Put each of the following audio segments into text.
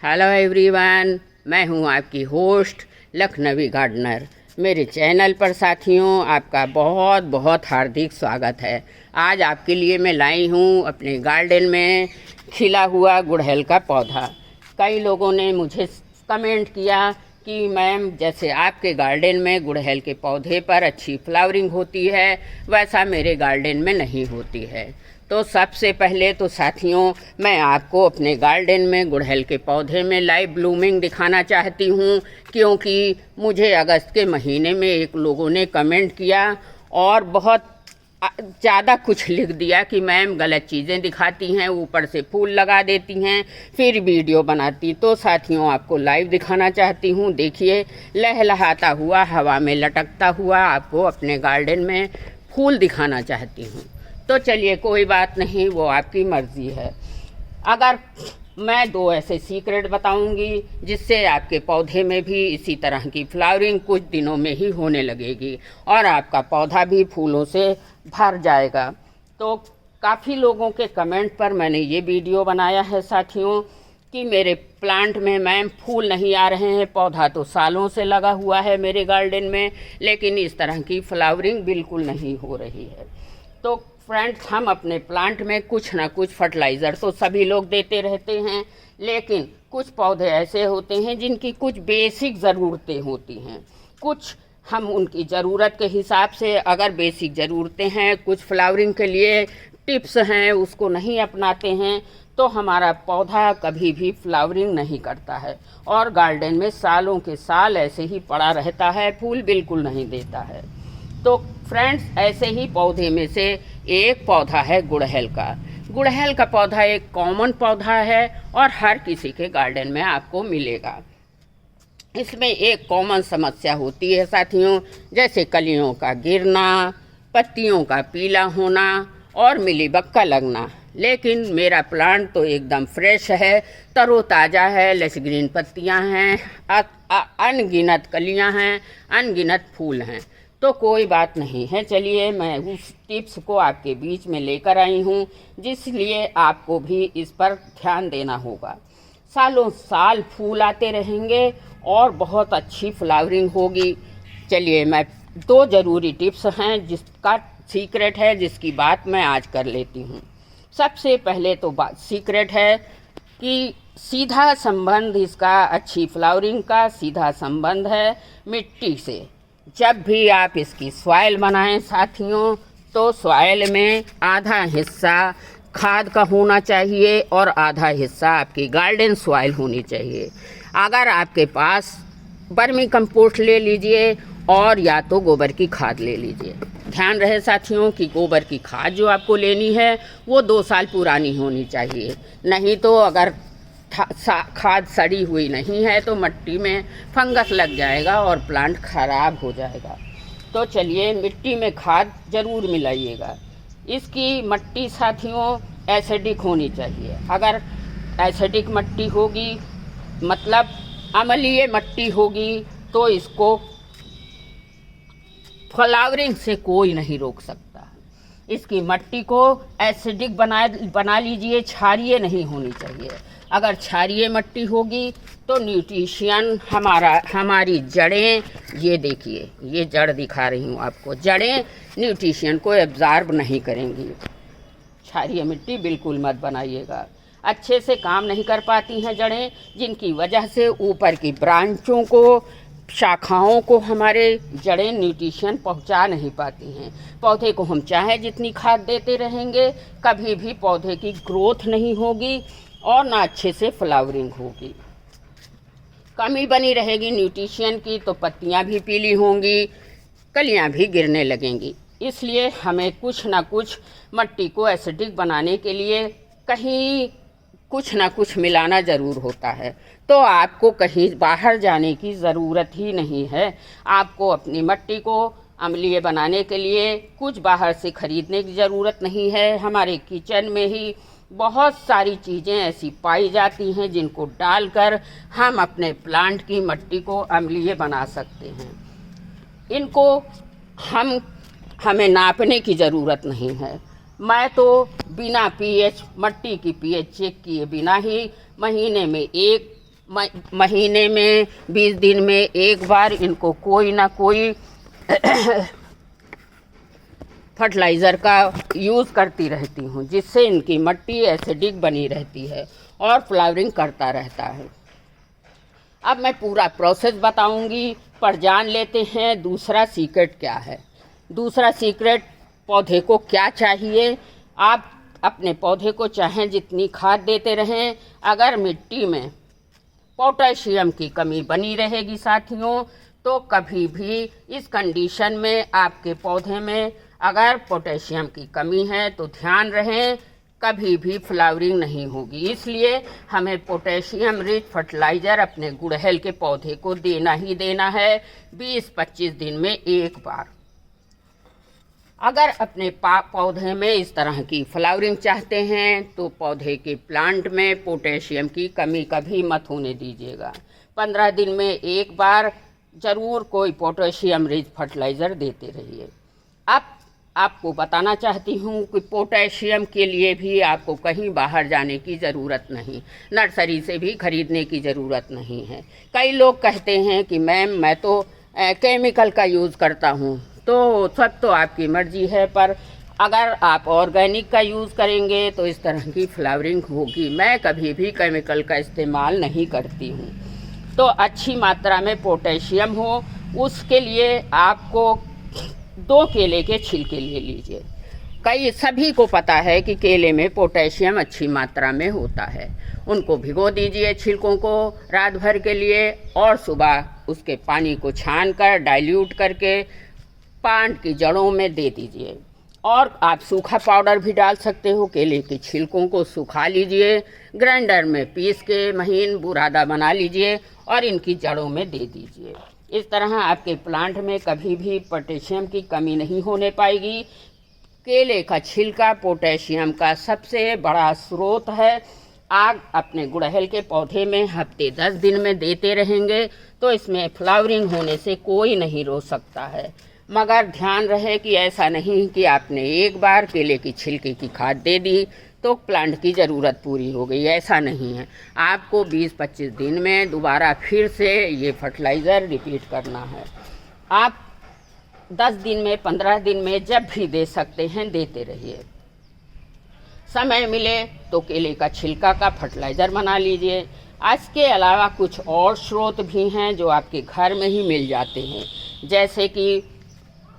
Hello everyone, मैं हूं आपकी होस्ट लखनवी गार्डनर। मेरे चैनल पर साथियों आपका बहुत बहुत हार्दिक स्वागत है। आज आपके लिए मैं लाई हूं अपने गार्डन में खिला हुआ गुड़हल का पौधा। कई लोगों ने मुझे कमेंट किया कि मैम, जैसे आपके गार्डन में गुड़हल के पौधे पर अच्छी फ्लावरिंग होती है वैसा मेरे गार्डन में नहीं होती है। तो सबसे पहले तो साथियों, मैं आपको अपने गार्डन में गुड़हल के पौधे में लाइव ब्लूमिंग दिखाना चाहती हूँ, क्योंकि मुझे अगस्त के महीने में एक लोगों ने कमेंट किया और बहुत ज़्यादा कुछ लिख दिया कि मैम गलत चीज़ें दिखाती हैं, ऊपर से फूल लगा देती हैं, फिर वीडियो बनाती। तो साथियों, आपको लाइव दिखाना चाहती हूँ। देखिए, लहलहाता हुआ, हवा में लटकता हुआ आपको अपने गार्डन में फूल दिखाना चाहती हूँ। तो चलिए, कोई बात नहीं, वो आपकी मर्ज़ी है। अगर मैं दो ऐसे सीक्रेट बताऊंगी जिससे आपके पौधे में भी इसी तरह की फ्लावरिंग कुछ दिनों में ही होने लगेगी और आपका पौधा भी फूलों से भर जाएगा। तो काफ़ी लोगों के कमेंट पर मैंने ये वीडियो बनाया है साथियों कि मेरे प्लांट में मैम फूल नहीं आ रहे हैं, पौधा तो सालों से लगा हुआ है मेरे गार्डन में, लेकिन इस तरह की फ्लावरिंग बिल्कुल नहीं हो रही है। तो फ्रेंड्स, हम अपने प्लांट में कुछ ना कुछ फर्टिलाइज़र तो सभी लोग देते रहते हैं, लेकिन कुछ पौधे ऐसे होते हैं जिनकी कुछ बेसिक ज़रूरतें होती हैं। कुछ हम उनकी ज़रूरत के हिसाब से, अगर बेसिक ज़रूरतें हैं, कुछ फ्लावरिंग के लिए टिप्स हैं, उसको नहीं अपनाते हैं तो हमारा पौधा कभी भी फ्लावरिंग नहीं करता है और गार्डन में सालों के साल ऐसे ही पड़ा रहता है, फूल बिल्कुल नहीं देता है। तो फ्रेंड्स, ऐसे ही पौधे में से एक पौधा है गुड़हल का। गुड़हल का पौधा एक कॉमन पौधा है और हर किसी के गार्डन में आपको मिलेगा। इसमें एक कॉमन समस्या होती है साथियों, जैसे कलियों का गिरना, पत्तियों का पीला होना और मिलीबग का लगना। लेकिन मेरा प्लांट तो एकदम फ्रेश है, तरोताज़ा है, लश ग्रीन पत्तियां हैं, अनगिनत कलियां हैं, अनगिनत फूल हैं। तो कोई बात नहीं है। चलिए, मैं उस टिप्स को आपके बीच में लेकर आई हूँ जिसलिए आपको भी इस पर ध्यान देना होगा। सालों साल फूल आते रहेंगे और बहुत अच्छी फ्लावरिंग होगी। चलिए, मैं दो ज़रूरी टिप्स हैं जिसका सीक्रेट है, जिसकी बात मैं आज कर लेती हूँ। सबसे पहले तो बात सीक्रेट है कि सीधा संबंध इसका, अच्छी फ्लावरिंग का सीधा संबंध है मिट्टी से। जब भी आप इसकी सॉइल बनाएं साथियों, तो सॉइल में आधा हिस्सा खाद का होना चाहिए और आधा हिस्सा आपकी गार्डन सॉइल होनी चाहिए। अगर आपके पास वर्मी कंपोस्ट ले लीजिए और या तो गोबर की खाद ले लीजिए। ध्यान रहे साथियों कि गोबर की खाद जो आपको लेनी है वो 2 साल पुरानी होनी चाहिए, नहीं तो अगर खाद सड़ी हुई नहीं है तो मिट्टी में फंगस लग जाएगा और प्लांट खराब हो जाएगा। तो चलिए, मिट्टी में खाद ज़रूर मिलाइएगा। इसकी मिट्टी साथियों एसिडिक होनी चाहिए। अगर एसिडिक मिट्टी होगी, मतलब अम्लीय मिट्टी होगी, तो इसको फ्लावरिंग से कोई नहीं रोक सकता। इसकी मिट्टी को एसिडिक बना लीजिए, क्षारीय नहीं होनी चाहिए। अगर क्षारीय मिट्टी होगी तो न्यूट्रिशन हमारी जड़ें, ये देखिए, ये जड़ दिखा रही हूँ आपको, जड़ें न्यूट्रिशन को एब्जॉर्ब नहीं करेंगी। क्षारीय मिट्टी बिल्कुल मत बनाइएगा, अच्छे से काम नहीं कर पाती हैं जड़ें, जिनकी वजह से ऊपर की ब्रांचों को, शाखाओं को हमारे जड़ें न्यूट्रिशन पहुंचा नहीं पाती हैं। पौधे को हम चाहे जितनी खाद देते रहेंगे, कभी भी पौधे की ग्रोथ नहीं होगी और ना अच्छे से फ्लावरिंग होगी। कमी बनी रहेगी न्यूट्रिशन की तो पत्तियां भी पीली होंगी, कलियां भी गिरने लगेंगी। इसलिए हमें कुछ ना कुछ मिट्टी को एसिडिक बनाने के लिए कहीं कुछ ना कुछ मिलाना ज़रूर होता है। तो आपको कहीं बाहर जाने की ज़रूरत ही नहीं है। आपको अपनी मिट्टी को अम्लीय बनाने के लिए कुछ बाहर से ख़रीदने की ज़रूरत नहीं है। हमारे किचन में ही बहुत सारी चीज़ें ऐसी पाई जाती हैं जिनको डालकर हम अपने प्लांट की मिट्टी को अम्लीय बना सकते हैं। इनको हमें नापने की ज़रूरत नहीं है। मैं तो बिना पीएच, मिट्टी की पीएच चेक किए बिना ही महीने में 1 महीने में 20 दिन में एक बार इनको कोई ना कोई फर्टिलाइज़र का यूज़ करती रहती हूँ, जिससे इनकी मिट्टी एसिडिक बनी रहती है और फ्लावरिंग करता रहता है। अब मैं पूरा प्रोसेस बताऊंगी, पर जान लेते हैं दूसरा सीक्रेट क्या है। दूसरा सीक्रेट, पौधे को क्या चाहिए। आप अपने पौधे को चाहें जितनी खाद देते रहें, अगर मिट्टी में पोटेशियम की कमी बनी रहेगी साथियों, तो कभी भी इस कंडीशन में आपके पौधे में अगर पोटेशियम की कमी है तो ध्यान रहें, कभी भी फ्लावरिंग नहीं होगी। इसलिए हमें पोटेशियम रिच फर्टिलाइज़र अपने गुड़हल के पौधे को देना ही देना है 20-25 दिन में एक बार। अगर अपने पौधे में इस तरह की फ्लावरिंग चाहते हैं तो पौधे के प्लांट में पोटेशियम की कमी कभी मत होने दीजिएगा। 15 दिन में एक बार ज़रूर कोई पोटेशियम रिच फर्टिलाइज़र देते रहिए। अब आपको बताना चाहती हूँ कि पोटेशियम के लिए भी आपको कहीं बाहर जाने की ज़रूरत नहीं, नर्सरी से भी खरीदने की ज़रूरत नहीं है। कई लोग कहते हैं कि मैम मैं तो केमिकल का यूज़ करता हूँ, तो सब तो आपकी मर्ज़ी है, पर अगर आप ऑर्गेनिक का यूज़ करेंगे तो इस तरह की फ्लावरिंग होगी। मैं कभी भी केमिकल का इस्तेमाल नहीं करती हूँ। तो अच्छी मात्रा में पोटेशियम हो, उसके लिए आपको 2 केले के छिलके ले लीजिए। सभी को पता है कि केले में पोटेशियम अच्छी मात्रा में होता है। उनको भिगो दीजिए छिलकों को रात भर के लिए, और सुबह उसके पानी को छान कर डाइल्यूट करके प्लांट की जड़ों में दे दीजिए। और आप सूखा पाउडर भी डाल सकते हो। केले के छिलकों को सुखा लीजिए, ग्राइंडर में पीस के महीन बुरादा बना लीजिए और इनकी जड़ों में दे दीजिए। इस तरह आपके प्लांट में कभी भी पोटेशियम की कमी नहीं होने पाएगी। केले का छिलका पोटेशियम का सबसे बड़ा स्रोत है। आप अपने गुड़हल के पौधे में हफ्ते 10 दिन में देते रहेंगे तो इसमें फ्लावरिंग होने से कोई नहीं रोक सकता है। मगर ध्यान रहे कि ऐसा नहीं कि आपने एक बार केले की छिलके की खाद दे दी तो प्लांट की ज़रूरत पूरी हो गई, ऐसा नहीं है। आपको 20-25 दिन में दोबारा फिर से ये फर्टिलाइज़र रिपीट करना है। आप 10 दिन में, 15 दिन में जब भी दे सकते हैं देते रहिए। समय मिले तो केले का छिलका का फर्टिलाइज़र बना लीजिए। इसके अलावा कुछ और स्रोत भी हैं जो आपके घर में ही मिल जाते हैं, जैसे कि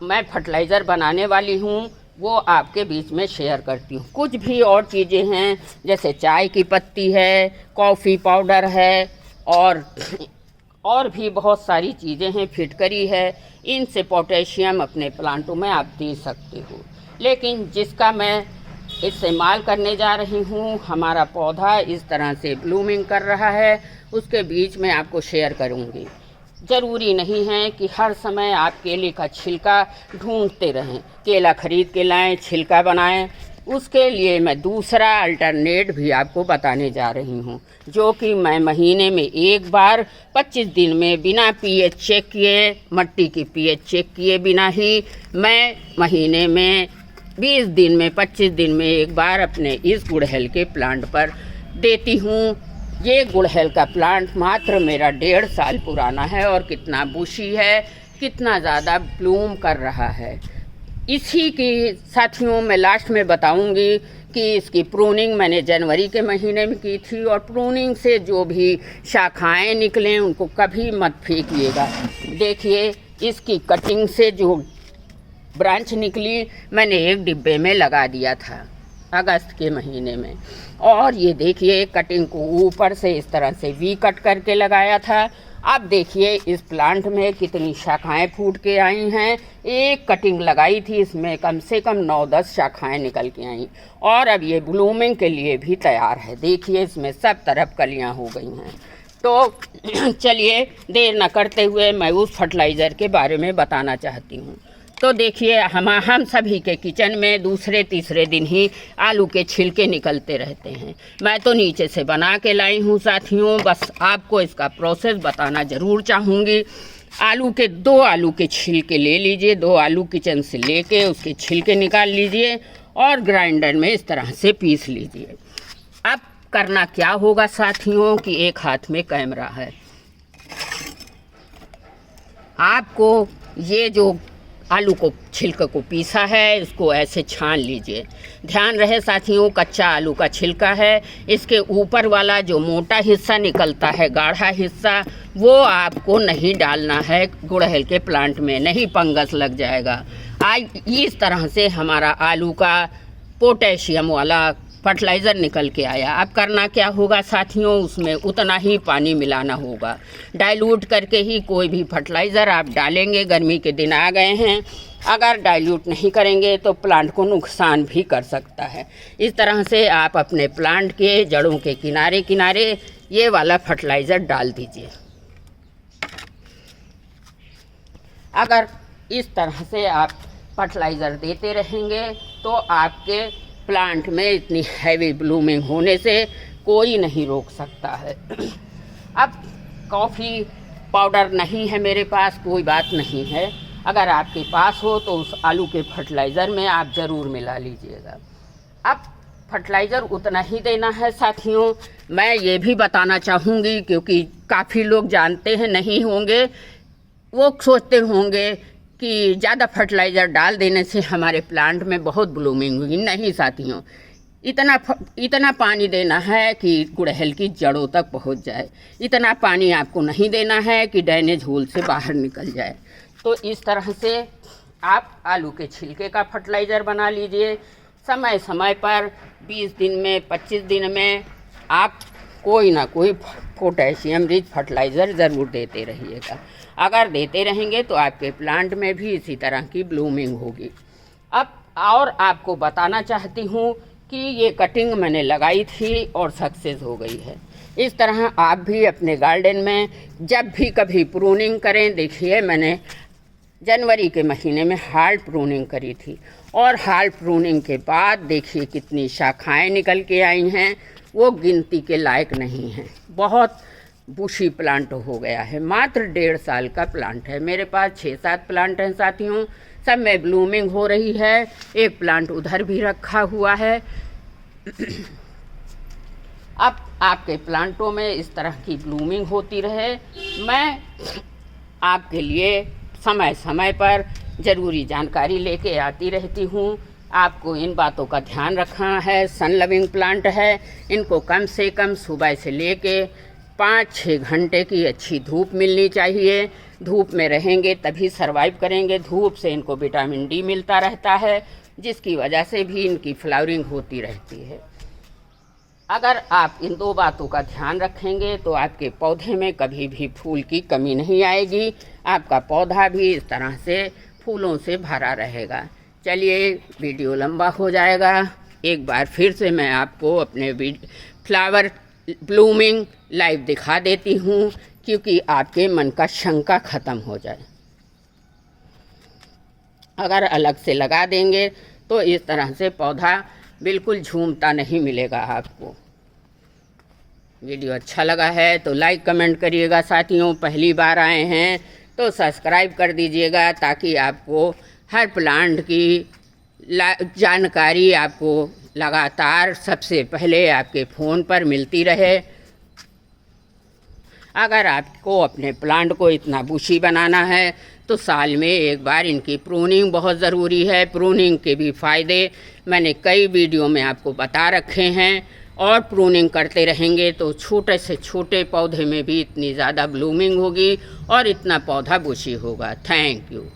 मैं फर्टिलाइज़र बनाने वाली हूँ, वो आपके बीच में शेयर करती हूँ। कुछ भी और चीज़ें हैं, जैसे चाय की पत्ती है, कॉफ़ी पाउडर है, और भी बहुत सारी चीज़ें हैं, फिटकरी है। इनसे पोटेशियम अपने प्लांटों में आप दे सकते हो। लेकिन जिसका मैं इस्तेमाल करने जा रही हूँ, हमारा पौधा इस तरह से ब्लूमिंग कर रहा है, उसके बीच में आपको शेयर करूँगी। ज़रूरी नहीं है कि हर समय आप केले का छिलका ढूंढते रहें, केला खरीद के लाएं, छिलका बनाएं। उसके लिए मैं दूसरा अल्टरनेट भी आपको बताने जा रही हूं, जो कि मैं महीने में एक बार 25 दिन में बिना पीएच चेक किए, मिट्टी की पीएच चेक किए बिना ही मैं महीने में 20 दिन में, 25 दिन में एक बार अपने इस गुड़हल के प्लांट पर देती हूँ। ये गुड़हल का प्लांट मात्र मेरा 1.5 साल पुराना है और कितना बुशी है, कितना ज़्यादा ब्लूम कर रहा है। इसी की साथियों मैं लास्ट में बताऊंगी कि इसकी प्रूनिंग मैंने जनवरी के महीने में की थी, और प्रूनिंग से जो भी शाखाएं निकलें उनको कभी मत फेंकिएगा। देखिए इसकी कटिंग से जो ब्रांच निकली मैंने एक डिब्बे में लगा दिया था अगस्त के महीने में, और ये देखिए कटिंग को ऊपर से इस तरह से वी कट करके लगाया था। अब देखिए इस प्लांट में कितनी शाखाएं फूट के आई हैं। एक कटिंग लगाई थी, इसमें कम से कम 9-10 शाखाएं निकल के आई, और अब ये ब्लूमिंग के लिए भी तैयार है। देखिए इसमें सब तरफ कलियां हो गई हैं। तो चलिए देर न करते हुए मैं उस फर्टिलाइज़र के बारे में बताना चाहती हूँ। तो देखिए हम सभी के किचन में दूसरे तीसरे दिन ही आलू के छिलके निकलते रहते हैं। मैं तो नीचे से बना के लाई हूँ साथियों, बस आपको इसका प्रोसेस बताना ज़रूर चाहूँगी। दो आलू के छिलके ले लीजिए, 2 आलू किचन से लेके उसके छिलके निकाल लीजिए और ग्राइंडर में इस तरह से पीस लीजिए। अब करना क्या होगा साथियों कि एक हाथ में कैमरा है, आपको ये जो आलू को छिलके को पीसा है इसको ऐसे छान लीजिए। ध्यान रहे साथियों, कच्चा आलू का छिलका है, इसके ऊपर वाला जो मोटा हिस्सा निकलता है, गाढ़ा हिस्सा, वो आपको नहीं डालना है गुड़हल के प्लांट में, नहीं फंगस लग जाएगा। आज इस तरह से हमारा आलू का पोटेशियम वाला फर्टिलाइज़र निकल के आया। अब करना क्या होगा साथियों, उसमें उतना ही पानी मिलाना होगा। डाइल्यूट करके ही कोई भी फर्टिलाइज़र आप डालेंगे, गर्मी के दिन आ गए हैं, अगर डाइल्यूट नहीं करेंगे तो प्लांट को नुकसान भी कर सकता है। इस तरह से आप अपने प्लांट के जड़ों के किनारे किनारे ये वाला फर्टिलाइज़र डाल दीजिए। अगर इस तरह से आप फर्टिलाइज़र देते रहेंगे तो आपके प्लांट में इतनी हैवी ब्लूमिंग होने से कोई नहीं रोक सकता है। अब कॉफ़ी पाउडर नहीं है मेरे पास, कोई बात नहीं है, अगर आपके पास हो तो उस आलू के फर्टिलाइज़र में आप ज़रूर मिला लीजिएगा। अब फर्टिलाइज़र उतना ही देना है साथियों। मैं ये भी बताना चाहूँगी क्योंकि काफ़ी लोग जानते हैं नहीं होंगे, वो सोचते होंगे कि ज़्यादा फर्टिलाइज़र डाल देने से हमारे प्लांट में बहुत ब्लूमिंग होगी। नहीं साथियों, इतना पानी देना है कि गुड़हल की जड़ों तक पहुंच जाए। इतना पानी आपको नहीं देना है कि ड्रेनेज होल से बाहर निकल जाए। तो इस तरह से आप आलू के छिलके का फर्टिलाइज़र बना लीजिए। समय समय पर 20 दिन में 25 दिन में आप कोई ना कोई पोटेशियम रिच फर्टिलाइज़र ज़रूर देते रहिएगा। अगर देते रहेंगे तो आपके प्लांट में भी इसी तरह की ब्लूमिंग होगी। अब और आपको बताना चाहती हूँ कि ये कटिंग मैंने लगाई थी और सक्सेस हो गई है। इस तरह आप भी अपने गार्डन में जब भी कभी प्रूनिंग करें, देखिए मैंने जनवरी के महीने में हार्ड प्रूनिंग करी थी और हार्ड प्रूनिंग के बाद देखिए कितनी शाखाएं निकल के आई हैं, वो गिनती के लायक नहीं हैं। बहुत बुशी प्लांट हो गया है। मात्र 1.5 साल का प्लांट है। मेरे पास 6-7 प्लांट हैं साथियों, सब में ब्लूमिंग हो रही है। एक प्लांट उधर भी रखा हुआ है। अब आपके प्लांटों में इस तरह की ब्लूमिंग होती रहे, मैं आपके लिए समय समय पर ज़रूरी जानकारी लेके आती रहती हूँ। आपको इन बातों का ध्यान रखना है। सन लविंग प्लांट है, इनको कम से कम सुबह से लेके 5-6 घंटे की अच्छी धूप मिलनी चाहिए। धूप में रहेंगे तभी सरवाइव करेंगे। धूप से इनको विटामिन डी मिलता रहता है, जिसकी वजह से भी इनकी फ्लावरिंग होती रहती है। अगर आप इन 2 बातों का ध्यान रखेंगे तो आपके पौधे में कभी भी फूल की कमी नहीं आएगी। आपका पौधा भी इस तरह से फूलों से भरा रहेगा। चलिए, वीडियो लंबा हो जाएगा। एक बार फिर से मैं आपको अपने फ्लावर ब्लूमिंग लाइव दिखा देती हूँ, क्योंकि आपके मन का शंका ख़त्म हो जाए। अगर अलग से लगा देंगे तो इस तरह से पौधा बिल्कुल झूमता नहीं मिलेगा आपको। वीडियो अच्छा लगा है तो लाइक कमेंट करिएगा साथियों। पहली बार आए हैं तो सब्सक्राइब कर दीजिएगा, ताकि आपको हर प्लांट की जानकारी आपको लगातार सबसे पहले आपके फ़ोन पर मिलती रहे। अगर आपको अपने प्लांट को इतना बुशी बनाना है तो साल में एक बार इनकी प्रूनिंग बहुत ज़रूरी है। प्रूनिंग के भी फ़ायदे मैंने कई वीडियो में आपको बता रखे हैं, और प्रूनिंग करते रहेंगे तो छोटे से छोटे पौधे में भी इतनी ज़्यादा ब्लूमिंग होगी और इतना पौधा बुशी होगा। Thank you.